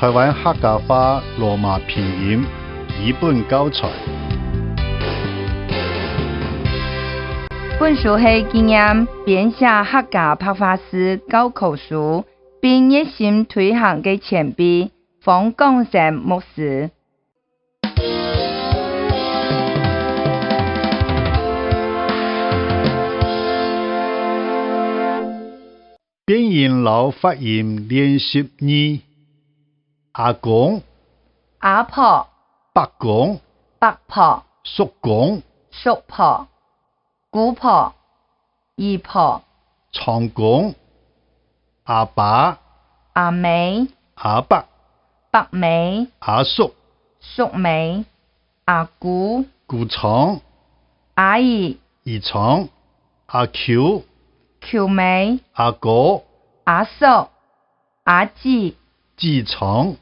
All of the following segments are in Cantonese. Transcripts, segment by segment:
台湾客家话罗马拼音译本教材。本书是纪念编写客家白话诗教科书，并热心推行的前辈方广成牧师。变音老发音练习2。阿公、阿婆、伯公、伯婆、叔公、叔婆、姑婆、姨婆、长公、阿爸、阿妹、阿伯、伯妹、阿叔、叔妹、阿姑、姑丈、阿姨、姨丈、阿舅、舅妹、阿哥、阿嫂、阿姊、姊丈、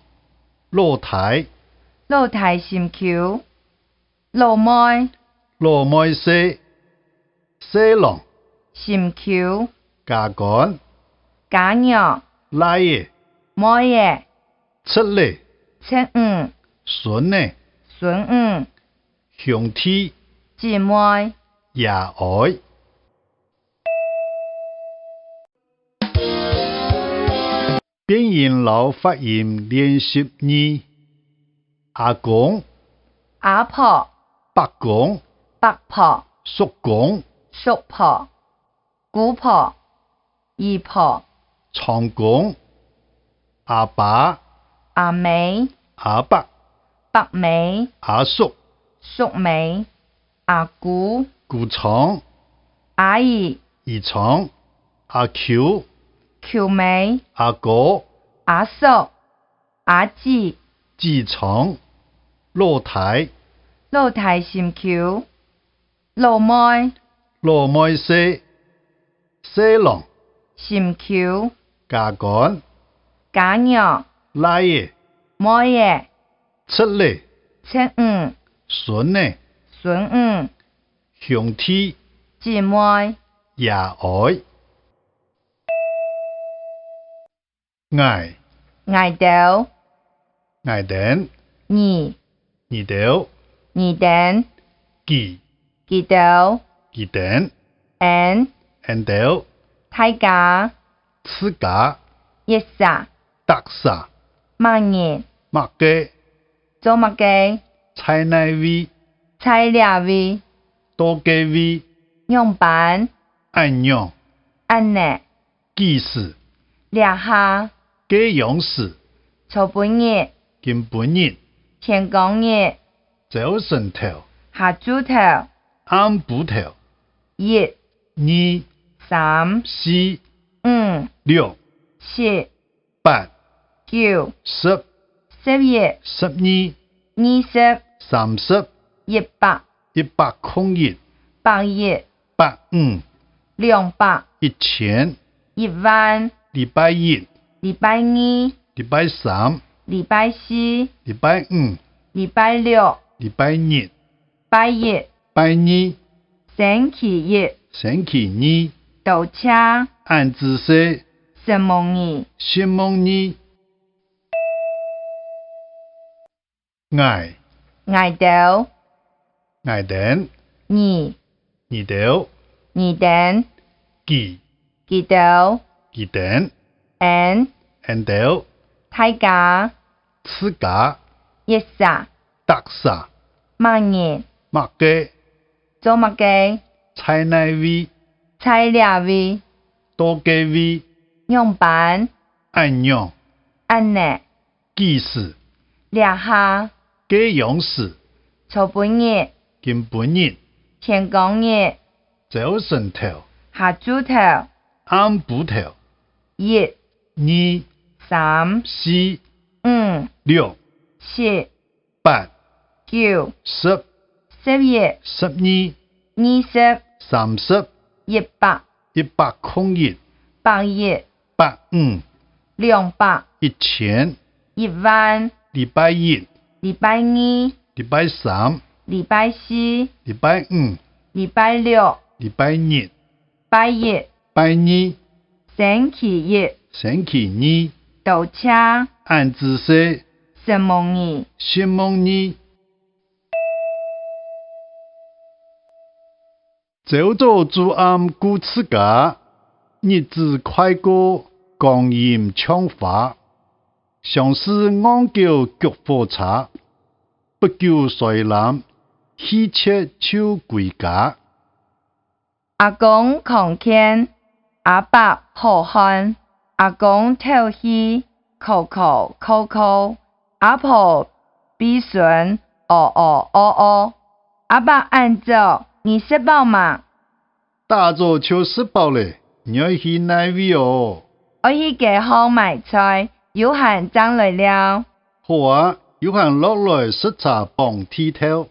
老太、老太心舅、老妹、老妹婿、细郎、心舅、家干、家娘、奶爷、妹爷、侄女、侄女、孙女、孙女、兄弟、姊妹。爷爱。变音老发音练习2。阿公、阿婆、伯公、伯婆、叔公、叔婆、姑婆、姨婆、长公、阿爸、阿妹、阿伯、伯妹、阿叔、叔妹、阿姑、姑丈、阿姨、姨丈、阿舅、舅妹、阿哥、阿嫂、阿姊、姊丈、老太、老太心舅、老妹、老妹婿、细郎、心舅、家干、家娘、奶爷、妹爷、侄女、侄女、孙女、孙女、兄弟、姊妹。爷爱。爱、爱豆、爱等、二、二豆、二等、记、记豆、记等、N、按豆、大家、自家、一撒、特色、万年、麦鸡、做乜嘅？菜奶味、菜料味、多鸡味、样板、按样、按呢、技师、俩下、鸡样式、草本日、根本日、天光日、早晨头、下豬頭、暗布頭、一、 2、三、 4、五、 6、七、 8、九、 10、11、 12、 20、 30、 100、 101、 100、 85、 200、 1000、 10000、 禮拜1、 禮拜2、 禮拜3、 禮拜4、 禮拜5、 禮拜6、 禮拜日、拜一、拜2、星期一、星期2、倒車、按姿勢、什麼日、新夢日、愛、愛豆、愛等、二、二豆、二等、記、記豆、記等、 N、按豆、大家、自家、一撒、特色、萬年、麥雞、做乜嘅？菜奶味、菜料味、多雞味、樣板、按樣、按呢、技師、俩下、雞樣式、草本日、根本日、天光日、早晨頭、下豬頭、暗布頭、一、 2、三、 4、五、 6、七、 8、九、 10、 11、 12、 20、 30、 100、 101、 100、 85、 200、 1000、 10000、 禮拜1、禮拜2、禮拜3、禮拜4、禮拜5、禮拜6、禮拜日、拜一、拜2、星期一、星期2、倒車、俺子说，什么你？什么呢？走到主暗顾自家，日子快过，光阴枪花，像是昂叫菊花茶，不久衰烂，喜鹊就归家。阿公狂犬，阿伯好汉，阿公透气，口口口口，阿婆鼻唇，哦哦哦哦，阿伯按照你吃饱吗？打咗就食饱嘞，你要去哪位哦？我去街巷买菜，有閒爭來了。好啊，有閒落來食茶幫剃頭。